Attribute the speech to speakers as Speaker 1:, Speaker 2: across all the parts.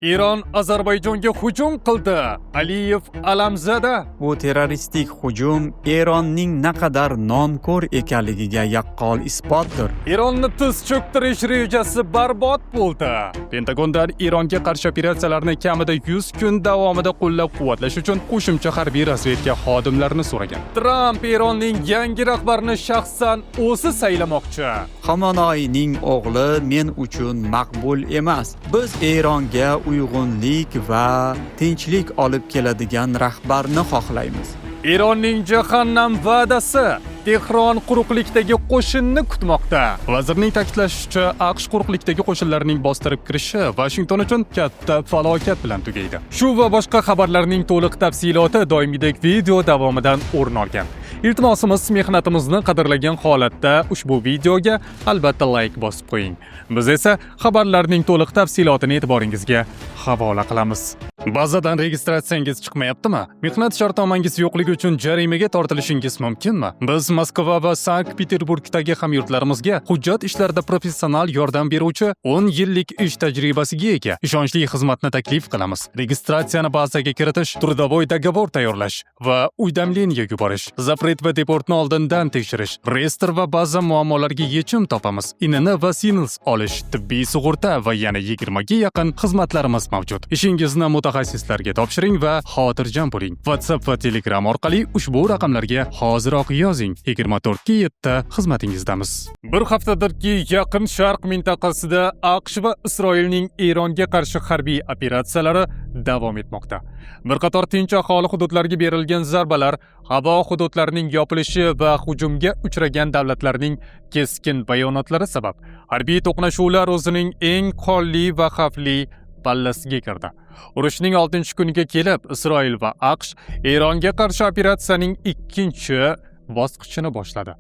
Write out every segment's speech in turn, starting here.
Speaker 1: Eron Ozarbayjonga hujum qildi. Aliyev alamzada.
Speaker 2: Bu terroristik hujum Eronning naqadar nonko'r ekanligiga yaqqol isbotdir.
Speaker 1: Eronni tiz cho'ktirish rejasi barbod bo'ldi. Pentagondan Eronga qarshi operatsiyalarni kamida 100 kun davomida qo'llab-quvvatlash uchun qo'shimcha harbiy razvedka xodimlarini so'ragan. Tramp Eronning yangi rahbarini shaxsan o'zi saylamoqchi.
Speaker 2: Xameneining o'g'li men uchun maqbul emas. Biz Eronga uyg'unlik va tinchlik olib keladigan rahbarni xohlaymiz.
Speaker 1: Eronning jahannam va'dasi. Tehron quruqlikdagi qo'shinni kutmoqda. Vazirning ta'kidlashicha, AQSh quruqlikdagi qo'shinlarning bostirib kirishi Washington uchun katta falokat bilan tugaydi. Shu va boshqa xabarlarning to'liq tafsiloti doimgidek video davomidan o'rin olgan. Iltimosimiz, mehnatimizni qadrlagan holatda ushbu videoga albatta like bosib qo'ying. Biz esa xabarlarning to'liq tafsilotini e'tiboringizga havola qilamiz. Bazadan registratsiyangiz chiqmayaptimi? Mehnat shartnomangiz yo'qligi uchun jarimaga tortilishingiz mumkinmi? Biz Moskva va Sankt-Peterburgdagi hamyurtlarimizga hujjat ishlarida professional yordam beruvchi 10 yillik ish tajribasiga ega ishonchli xizmatni taklif qilamiz. Registratsiyani bazaga kiritish, trudavoy dogovor tayyorlash va uydamleniyaga yuborish, zapret va deportni oldindan tekshirish, reyestr va ba'zi muammolarga yechim topamiz. INN va SINLS olish, tibbiy sug'urta va yana 20 ga yaqin xizmatlarimiz mavjud. Ishingizni mutaxassislarga topshiring va xotirjam bo'ling. WhatsApp va Telegram orqali ushbu raqamlarga hoziroq yozing. 24/7 xizmatingizdamiz. Bir haftadirki Yaqin Sharq mintaqasida AQSh va Isroilning Eronga qarshi harbiy operatsiyalari davom etmoqda. Bir qator tinch aholi hududlariga berilgan zarbalar, havo hududlarining yopilishi va hujumga uchragan davlatlarning keskin bayonotlari sabab harbiy to'qnashuvlar o'zining eng qonli va xavfli pallasiga kirdi. Urushning 6-kuniga kelib, Isroil va AQSh Eronga qarshi operatsiyaning ikkinchi bosqichini boshladi.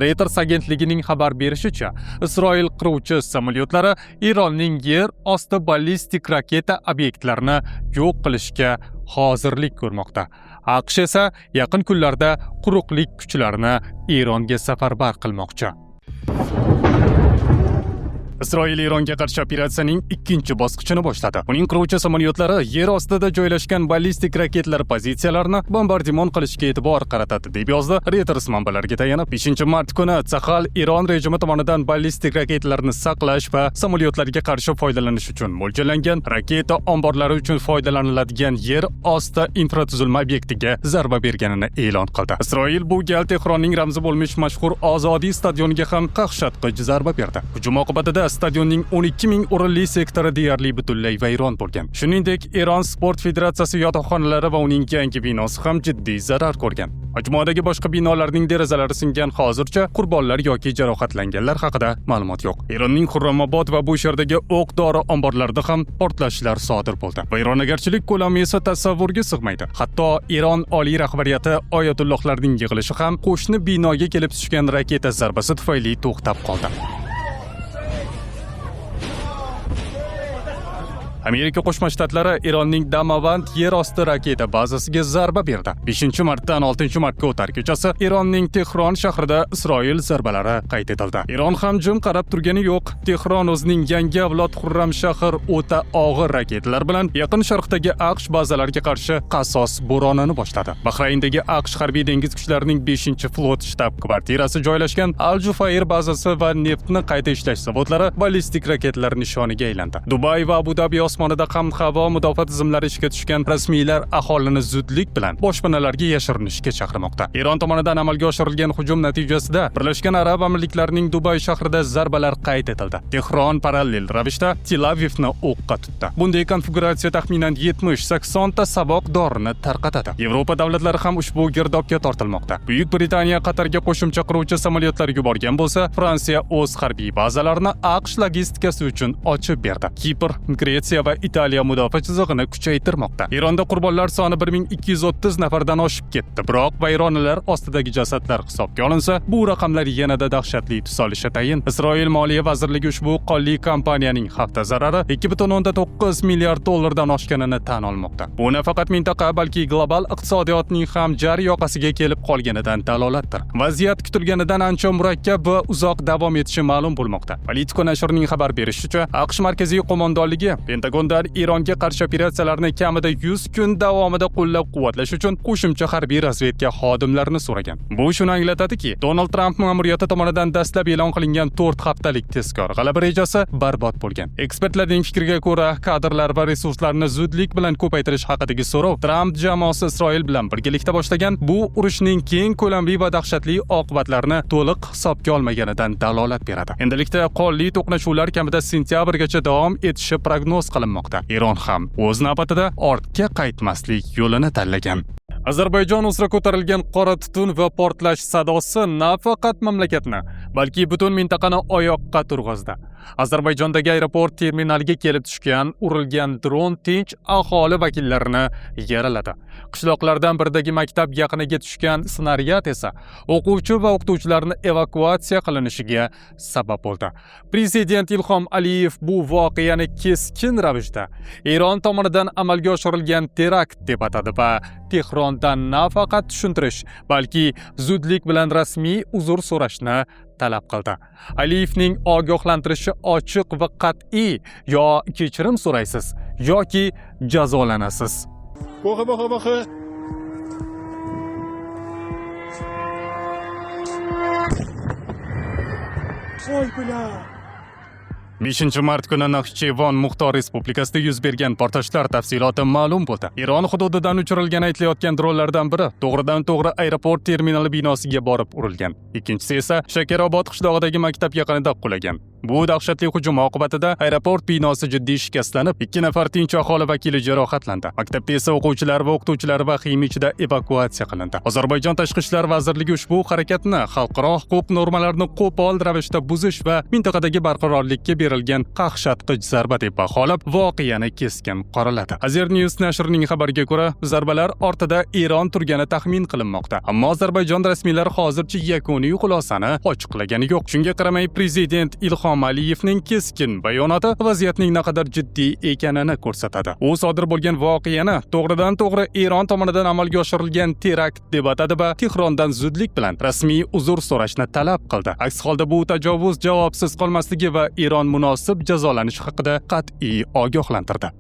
Speaker 1: Reuters agentligining xabar berishicha, Isroil qiruvchi samolyotlari Eronning yer osti ballistik raketa obyektlarini yo'q qilishga hozirlik ko'rmoqda. AQSh esa yaqin kunlarda quruqlik kuchlarini Eronga safarbar qilmoqchi. Isroil Eronga qarshi operatsiyaning ikkinchi bosqichini boshladi. Uning qiruvchi samolyotlari yer ostida joylashgan ballistik raketalar pozitsiyalarini bombardimon qilishga e'tibor qaratadi, deb yozdi Reuters manbalariga tayanib. 5-mart kuni Sahal Eron rejimi tomonidan ballistik raketalarni saqlash va samolyotlarga qarshi foydalanish uchun mo'ljallangan raketa omborlari uchun foydalaniladigan yer osti infratuzilma obyektiga zarba berganini e'lon qildi. Isroil bu gal Tehronning ramzi bo'lmish mashhur Ozodiy stadioniga ham qaqshatqich zarba berdi. Hujum oqibatida stadionning 12 ming o'rinli sektori deyarli butunlay vayron bo'lgan. Shuningdek, Eron Sport Federatsiyasi yotoqxonalari va uning yangi binosi ham jiddiy zarar ko'rgan. Majmuadagi boshqa binolarning derazalari singan. Hozircha qurbonlar yoki jarohatlanganlar haqida ma'lumot yo'q. Eronning Xurramobod va bu sherdagi o'q-dori omborlarida ham portlashlar sodir bo'ldi. Vayronagarchilik ko'lami esa tasavvurga sig'maydi. Hatto Eron oliy rahbariyati oyatullohlarning yig'ilishi ham qo'shni binoga kelib tushgan raketa zarbasi tufayli to'xtab qoldi. Amerika Qo'shma Shtatlari Eronning Damavand yer osti raketa bazasiga zarba berdi. 5-martdan 6-martga o'tar kechasi Eronning Tehron shahrida Isroil zarbalari qayd etildi. Eron ham jim qarab turgani yo'q. Tehron o'zining yangi avlod Xurram shahr o'ta og'ir raketalar bilan Yaqin Sharqdagi AQSh bazalariga qarshi qasos bo'ronini boshladi. Bahrayndagi AQSh harbiy dengiz kuchlarining 5-flot shtab-kvartirasi joylashgan Al-Jufair bazasi va neftni qayta ishlash zavodlari ballistik raketalar nishoniga aylandi. Dubay va Abu Dabi osmonida ham havo mudofaa tizimlari ishga tushgan. Rasmiylar aholini zudlik bilan boshpanalarga yashirinishga chaqirmoqda. Eron tomonidan amalga oshirilgan hujum natijasida Birlashgan Arab Amirliklarining Dubay shahrida zarbalar qayd etildi. Tehron parallel ravishda Tel Avivni o'qqa tutdi. Bunday konfiguratsiya taxminan 70-80 ta saboq dorini tarqatadi. Yevropa davlatlari ham ushbu girdobga tortilmoqda. Buyuk Britaniya Qatarga qo'shimcha qiruvchi samolyotlar yuborgan bo'lsa, Fransiya o'z harbiy bazalarini AQSh logistikasi uchun ochib berdi. Kipr, Gretsiya va Italiya mudofaa chizig'ini kuchaytirmoqda. Eronda qurbonlar soni 1230 nafardan oshib ketdi. Biroq vayronalar ostidagi jasadlar hisobga olinsa, bu raqamlar yanada dahshatli tus olishi tayin. Isroil Moliya vazirligi ushbu qonli kompaniyaning hafta zarari 2.9 milliard dollardan oshganini tan olmoqda. Bu nafaqat mintaqa, balki global iqtisodiyotning ham jar yoqasiga kelib qolganidan dalolatdir. Vaziyat kutilganidan ancha murakkab va uzoq davom etishi ma'lum bo'lmoqda. Politico nashrining xabar berishicha, AQSh markaziy qo'mondonligi Pentagondan Eronga qarshi operatsiyalarni kamida 100 kun davomida qo'llab-quvvatlash uchun qo'shimcha harbiy razvedka xodimlarini so'ragan. Bu shuni anglatadiki, Donald Tramp ma'muriyati tomonidan dastlab e'lon qilingan 4 haftalik tezkor g'alaba rejasi barbod bo'lgan. Ekspertlarning fikriga ko'ra, kadrlar va resurslarni zudlik bilan ko'paytirish haqidagi so'rov Tramp jamoasi Isroil bilan birgalikda boshlagan bu urushning keng ko'lamli va dahshatli oqibatlarini to'liq hisobga olmaganidan dalolat beradi. Endilikda qonli to'qnashuvlar kamida sentyabrgacha davom etishi prognoz qilinmoqda. Eron ham o'z navbatida ortga qaytmaslik yo'lini tanlagan. Ozarbayjon uzra ko'tarilgan qora tutun va portlash sadosi nafaqat mamlakatni, balki butun mintaqani oyoqqa turg'izdi. Ozarbayjondagi aeroport terminaliga kelib tushgan urilgan dron tinch aholi vakillarini yaraladi. Qishloqlardan biridagi maktab yaqiniga tushgan snaryad esa o'quvchi va o'qituvchilarni evakuatsiya qilinishiga sabab bo'ldi. Prezident Ilhom Aliyev bu voqeani keskin ravishda Eron tomonidan amalga oshirilgan terakt deb atadi va Tehrondan nafaqat tushuntirish, balki zudlik bilan rasmiy uzr so'rashni talab qildi. Aliyevning ogohlantirishi ochiq va qat'iy: yo kechirim so'raysiz yoki jazolanasiz.
Speaker 3: Boxe.
Speaker 1: 5-mart kuni Naxchevon Muxtor Respublikasida yuz bergan portlashlar tafsiloti ma'lum bo'ldi. Eron hududidan uchirilgan aytilayotgan dronlardan biri to'g'ridan-to'g'ri aeroport terminali binosiga borib urilgan. Ikkinchisi esa Shakarobod qishlog'idagi maktab yaqinida qulagan. Bu dahshatli hujum oqibatida aeroport binosi jiddiy shikastlanib, 2 nafar tinch aholi vakili jarohatlandi. Maktabda esa o'quvchilar va o'qituvchilar vahima ichida evakuatsiya qilindi. Ozarbayjon Tashqi ishlar vazirligi ushbu harakatni xalqaro huquq normalarini qo'pol ravishda buzish va mintaqadagi barqarorlikka berilgan qaqshatqich zarba deb baholab, voqeani keskin qoraladi. Azer News nashrining xabariga ko'ra, zarbalar ortida Eron turgani taxmin qilinmoqda. Ammo Ozarbayjon rasmiylari hozircha yakuniy xulosani ochiqlagani yo'q. Shunga qaramay, prezident Ilhom Aliyevning keskin bayonoti vaziyatning naqadar jiddiy ekanini ko'rsatadi. U sodir bo'lgan voqeani to'g'ridan-to'g'ri Eron tomonidan amalga oshirilgan terakt deb atadi va Tehrondan zudlik bilan rasmiy uzr so'rashni talab qildi. Aks holda bu tajovuz javobsiz qolmasligi va Eron munosib jazolanishi haqida qat'iy ogohlantirdi.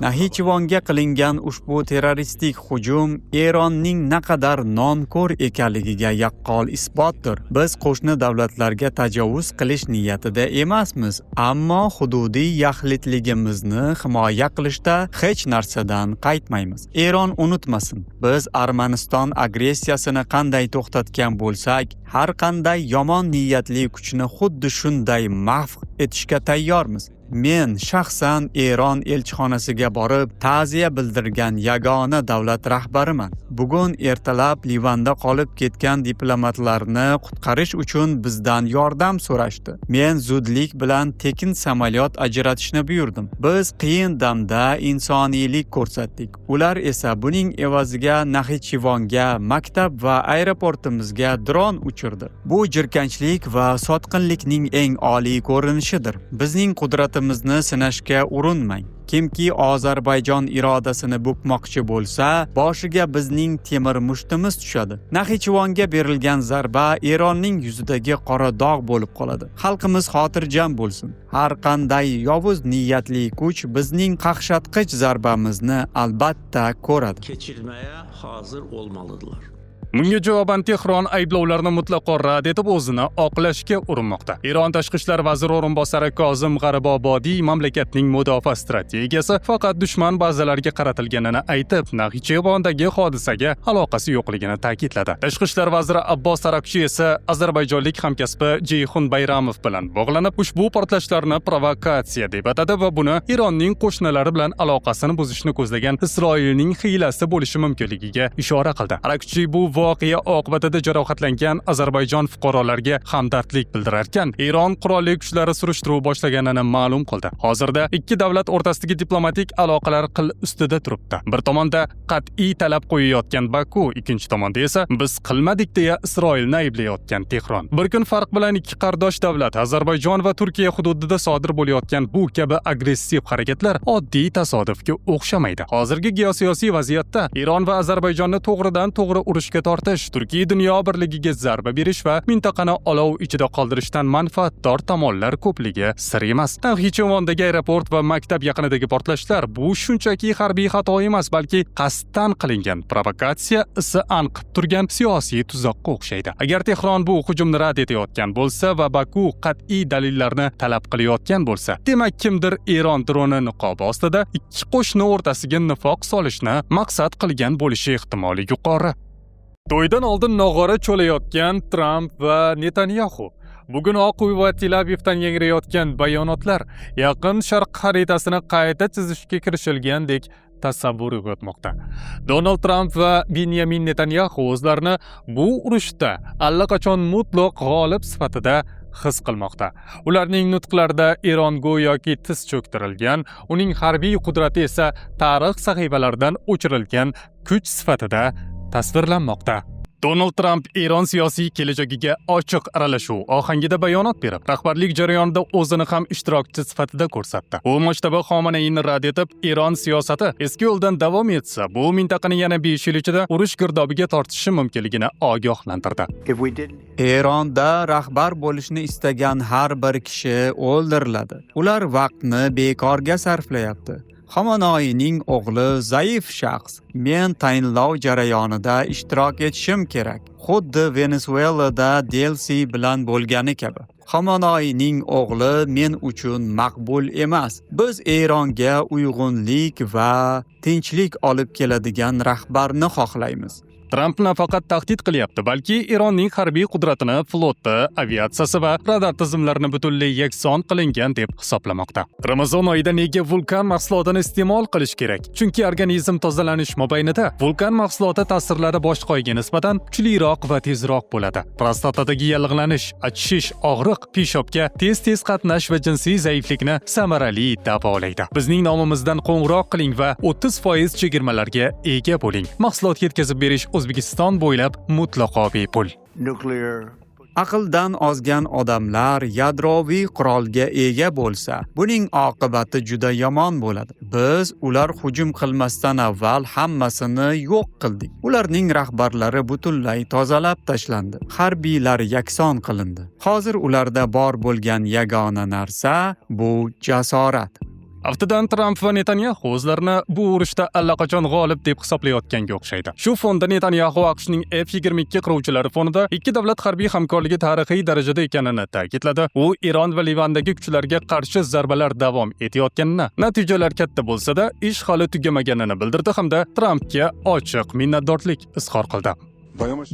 Speaker 2: Naxchevonga qilingan ushbu terroristik hujum Eronning naqadar nonko'r ekanligiga yaqqol isbotdir. Biz qo'shni davlatlarga tajovuz qilish niyatida emasmiz, ammo hududiy yaxlitligimizni himoya qilishda hech narsadan qaytmaymiz. Eron unutmasin, biz Armaniston agressiyasini qanday to'xtatgan bo'lsak, har qanday yomon niyatli kuchni xuddi shunday mahv etishga tayyormiz. Men shaxsan Eron elchixonasiga borib ta'ziya bildirgan yagona davlat rahbariman. Bugun ertalab Livanda qolib ketgan diplomatlarni qutqarish uchun bizdan yordam so'rashdi. Men zudlik bilan tekin samolyot ajratishni buyurdim. Biz qiyin damda insoniylik ko'rsatdik. Ular esa buning evaziga Naxchevonga, maktab va aeroportimizga dron uchirdi. Bu jirkanchlik va sotqinlikning eng oliy ko'rinishidir. Bizning qudratimizni sinashga urinmang. Kimki Ozarbayjon irodasini bukmoqchi bo'lsa, boshiga bizning temir mushtimiz tushadi. Naxchevonga berilgan zarba Eronning yuzidagi qora dog' bo'lib qoladi. Xalqimiz xotirjam bo'lsin. Har qanday yovuz niyatli kuch bizning qaqshatqich zarbamizni albatta ko'radi.
Speaker 4: Keçirmeye hazır olmalıdırlar.
Speaker 1: Bunga javoban Tehron ayblovlarni mutlaqo rad etib o'zini oqlashga urinmoqda. Eron tashqi ishlar vaziri o'rinbosari Kozim G'aribobodiy mamlakatning mudofaa strategiyasi faqat dushman bazalariga qaratilganini aytib, Naxchevondagi hodisaga aloqasi yo'qligini ta'kidladi. Tashqi ishlar vaziri Abbos Arakchi esa ozarbayjonlik hamkasbi Jeyxun Bayramov bilan bog'lanib, ushbu portlashlarni provokatsiya deb atadi va buni Eronning qo'shnilari bilan aloqasini buzishni ko'zlagan Isroilning hiylasi bo'lishi mumkinligiga ishora qildi. Arakchi bu voqea oqibatida jarohatlangan Ozarbayjon fuqarolariga hamdardlik bildirarkan, Eron qurolli kuchlari surishtiruv boshlaganini ma'lum qildi. Hozirda ikki davlat o'rtasidagi diplomatik aloqalar qil ustida turibdi. Bir tomonda qat'iy talab qo'yayotgan Baku, ikkinchi tomonda esa biz qilmadik deya Isroilni ayblayotgan Tehron. Bir kun farq bilan ikki qardosh davlat Ozarbayjon va Turkiya hududida sodir bo'layotgan bu kabi agressiv harakatlar oddiy tasodifga o'xshamaydi. Hozirgi geosiyosiy vaziyatda Eron va Ozarbayjonni to'g'ridan-to'g'ri urushga tortish, Turkiy dunyo birligiga zarba berish va mintaqani olov ichida qoldirishdan manfaatdor tomonlar ko'pligi sir emas. Naxchivondagi aeroport va maktab yaqinidagi portlashlar bu shunchaki harbiy xato emas, balki qasddan qilingan provokatsiya isi anqib turgan siyosiy tuzoqqa o'xshaydi. Agar Tehron bu hujumni rad etayotgan bo'lsa va Baku qat'iy dalillarni talab qilayotgan bo'lsa, demak kimdir Eron droni niqobi ostida ikki qo'shni o'rtasiga nifoq solishni maqsad qilgan bo'lishi ehtimoli yuqori. To'ydan oldin nog'ora cho'layotgan Tramp va Netanyahu. Bugun Oq uy va Tel Avivdan yangrayotgan bayonotlar Yaqin Sharq xaritasini qayta chizishga kirishilgandek tasavvur uyg'otmoqda. Donald Tramp va Benyamin Netanyahu o'zlarini bu urushda allaqachon mutlaq g'olib sifatida his qilmoqda. Ularning nutqlarida Eron go'yoki tiz cho'ktirilgan, uning harbiy qudrati esa tarix sahifalaridan o'chirilgan kuch sifatida tasvirlanmoqda. Donald Tramp Eron siyosiy kelajagiga ochiq aralashuv ohangida bayonot berib, rahbarlik jarayonida o'zini ham ishtirokchi sifatida ko'rsatdi. U Mojtaba Xomanayini rad etib, Eron siyosati eski yo'ldan davom etsa, bu mintaqani yana 5 yil ichida urush girdobiga tortishi mumkinligini ogohlantirdi.
Speaker 2: Eronda rahbar bo'lishni istagan har bir kishi o'ldiriladi. Ular vaqtni bekorga sarflayapti. Xomanayning o'g'li zaif shaxs. Men tayinlov jarayonida ishtirok etishim kerak. Xuddi Venezuelada Delsi bilan bo'lgani kabi. Xomanayning o'g'li men uchun maqbul emas. Biz Eronga uyg'unlik va tinchlik olib keladigan rahbarni xohlaymiz.
Speaker 1: Tramp nafaqat tahdid qilyapti, balki Eronning harbiy qudratini, floti, aviatsiyasi va radar tizimlarini butunlay yakson qilingan deb hisoblamoqda. Ramazon oyida nega vulkan mahsulotini iste'mol qilish kerak? Chunki organizm tozalanish mobaynida vulkan mahsuloti ta'sirlari boshqa oyga nisbatan kuchliroq va tezroq bo'ladi. Prostatadagi yallig'lanish, achishish, og'riq, peshobga tez-tez qatnash va jinsiy zaiflikni samarali davolaydi. Bizning nomimizdan qo'ng'iroq qiling va 30% chegirmalarga ega bo'ling. Mahsulot yetkazib berish O'zbekiston bo'ylab mutlaqo bepul.
Speaker 2: Aqldan ozgan odamlar yadroviy qurolga ega bo'lsa, buning oqibati juda yomon bo'ladi. Biz ular hujum qilmasdan avval hammasini yo'q qildik. Ularning rahbarlari butunlay tozalab tashlandi. Harbiylar yakson qilindi. Hozir ularda bor bo'lgan yagona narsa bu jasorat.
Speaker 1: Aftidan Tramp va Netanyahu o'zlarini bu urushda allaqachon g'olib deb hisoblayotganga o'xshaydi. Shu fonda Netanyahu AQShning F-22 qiruvchilari fonida ikki davlat harbiy hamkorligi tarixiy darajada ekanini ta'kidladi. U Eron va Livandagi kuchlarga qarshi zarbalar davom etayotganini, natijalar katta bo'lsa-da, ish hali tugamaganini bildirdi hamda Trampga ochiq minnatdorlik izhor qildi.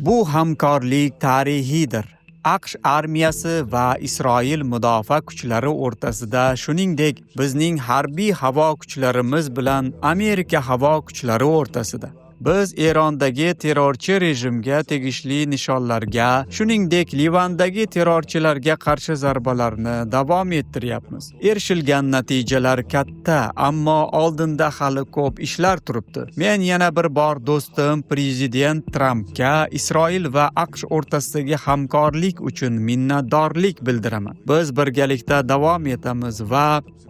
Speaker 2: Bu hamkorlik tarixiydir. AQSh armiyasi va Isroil mudofaa kuchlari o'rtasida, shuningdek, bizning harbiy havo kuchlarimiz bilan Amerika havo kuchlari o'rtasida. Biz Erondagi terrorchi rejimga tegishli nishonlarga, shuningdek, Livandagi terrorchilarga qarshi zarbalarni davom ettiryapmiz. Erishilgan natijalar katta, ammo oldinda hali ko'p ishlar turibdi. Men yana bir bor do'stim prezident Trampga Isroil va AQSh o'rtasidagi hamkorlik uchun minnatdorlik bildiraman. Biz birgalikda davom etamiz va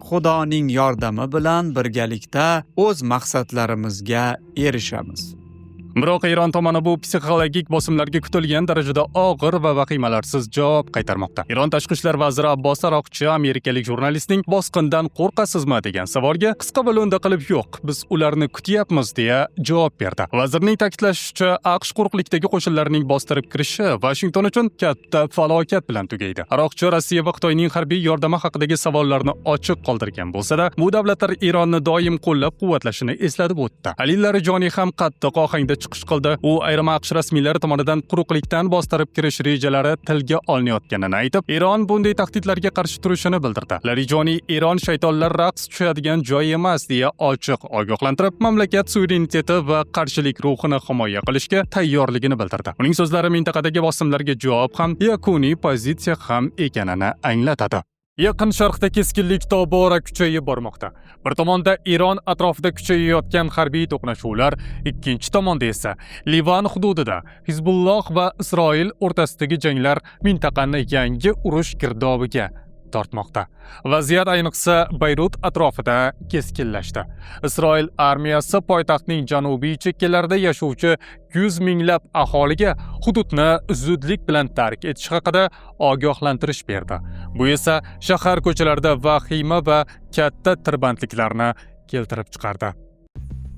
Speaker 2: Xudoning yordami bilan birgalikda o'z maqsadlarimizga erishamiz.
Speaker 1: Biroq Eron tomoni bu psixologik bosimlarga kutilgan darajada og'ir va vahimalarsiz javob qaytarmoqda. Eron tashqi ishlar vaziri Abbos Aroqchi amerikalik jurnalistning bosqindan qo'rqasizmi degan savolga qisqa va lo'nda qilib yo'q, biz ularni kutyapmiz deya javob berdi. Vazirning ta'kidlashicha, AQSh quruqlikdagi qo'shinlarining bostirib kirishi Washington uchun katta falokat bilan tugaydi. Aroqchi Rossiya va Xitoyning harbiy yordami haqidagi savollarni ochiq qoldirgan bo'lsa-da, bu davlatlar Eronni doim qo'llab-quvvatlashini eslatib o'tdi. Ali Larijoniy ham qattiq ohangda chiqish qildi. U ayrim AQSh rasmiylari tomonidan quruqlikdan bostirib kirish rejalari tilga olinayotganini aytib, Eron bunday tahdidlarga qarshi turishini bildirdi. Larijoniy Eron shaytonlar raqs tushadigan joy emas deya ochiq ogohlantirib, mamlakat suvereniteti va qarshilik ruhini himoya qilishga tayyorligini bildirdi. Uning so'zlari mintaqadagi bosimlarga javob ham, yakuniy pozitsiya ham ekanini anglatadi. Yaqin Sharqda keskinlik tobora kuchayib bormoqda. Bir tomonda Eron atrofida kuchayayotgan harbiy to'qnashuvlar, ikkinchi tomonda esa Livan hududida Hizbulloh va Isroil o'rtasidagi janglar mintaqani yangi urush girdobiga tortmoqda. Vaziyat ayniqsa Bayrut atrofida keskinlashdi. Isroil armiyasi poytaxtning janubiy chekkalarida yashovchi 100 minglab aholiga hududni zudlik bilan tark etish haqida ogohlantirish berdi. Bu esa shahar ko'chalarida vahima va katta tirbandliklarni keltirib chiqardi.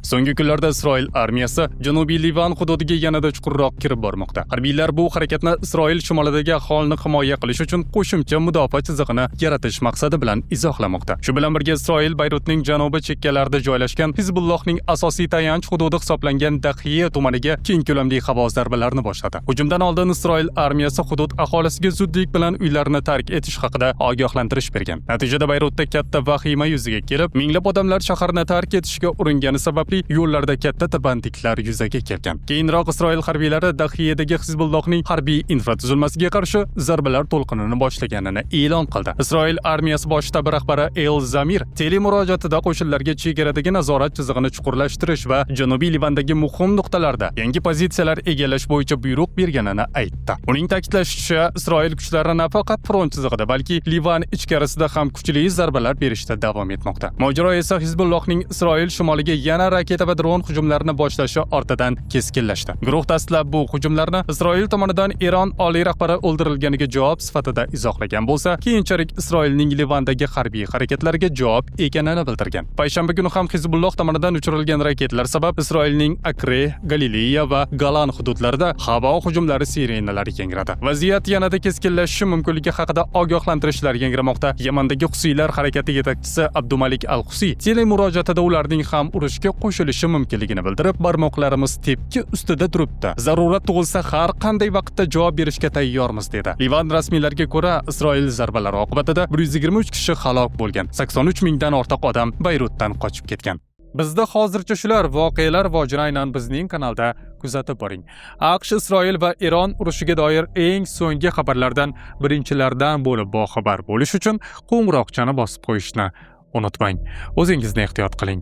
Speaker 1: So'nggi kunlarda Isroil armiyasi Janubiy Livan hududiga yanada chuqurroq kirib bormoqda. Harbiylar bu harakatni Isroil shimolidagi aholini himoya qilish uchun qo'shimcha mudofaa chizig'ini yaratish maqsadi bilan izohlamoqda. Shu bilan birga Isroil Bayrutning janubiy chekkalarida joylashgan Hizbullohning asosiy tayanch hududi hisoblangan Dahiya tumaniga keng ko'lamli havo zarbalarini boshladi. Hujumdan oldin Isroil armiyasi hudud aholisiga zudlik bilan uylarini tark etish haqida ogohlantirish bergan. Natijada Bayrutda katta vahima yuzaga kelib, minglab odamlar shaharni tark etishga uringani sabab yo'llarda katta tirbandliklar yuzaga kelgan. Keyinroq Isroil harbiylari Dahiyadagi Hizbullohning harbiy infratuzilmasiga qarshi zarbalar to'lqinini boshlaganini e'lon qildi. Isroil armiyasi bosh shtabi rahbari El Zamir telemurojaatida qo'shinlarga chegaradagi nazorat chizig'ini chuqurlashtirish va Janubiy Livandagi muhim nuqtalarda yangi pozitsiyalar egallash bo'yicha buyruq berganini aytdi. Uning ta'kidlashicha, Isroil kuchlari nafaqat front chizig'ida, balki Livan ichkarisida ham kuchli zarbalar berishda davom etmoqda. Mojaro esa Hizbullohning Isroil shimoliga yana raketa va dron hujumlarini boshlashi ortidan keskinlashdi. Guruh dastlab bu hujumlarni Isroil tomonidan Eron oliy rahbari o'ldirilganiga javob sifatida izohlagan bo'lsa, keyinchalik Isroilning Livandagi harbiy harakatlariga javob ekanini bildirgan. Payshanba kuni ham Hizbulloh tomonidan uchirilgan raketlar sabab Isroilning Akre, Galileya va Golan hududlarida havo hujumlari sirenalari yangradi. Vaziyat yanada keskinlashishi mumkinligi haqida ogohlantirishlar yangramoqda. Yamandagi Husiylar harakati yetakchisi Abdumalik al-Husiy telemurojaatida ularning ham urushga qo'shilishi mumkinligini bildirib, barmoqlarimiz tepki ustida turibdi. Zarurat tug'ilsa har qanday vaqtda javob berishga tayyormiz dedi. Livan rasmiylariga ko'ra, Isroil zarbalari oqibatida 123 kishi halok bo'lgan, 83 mingdan ortiq odam Bayrutdan qochib ketgan. Bizda hozircha shular voqealar vojini aynan bizning kanalda kuzatib boring. AQSh, Isroil va Eron urushiga doir eng so'nggi xabarlardan birinchilardan bo'lib boxabar bo'lish uchun qo'ng'iroqchani bosib qo'yishni unutmang. O'zingizni ehtiyot qiling.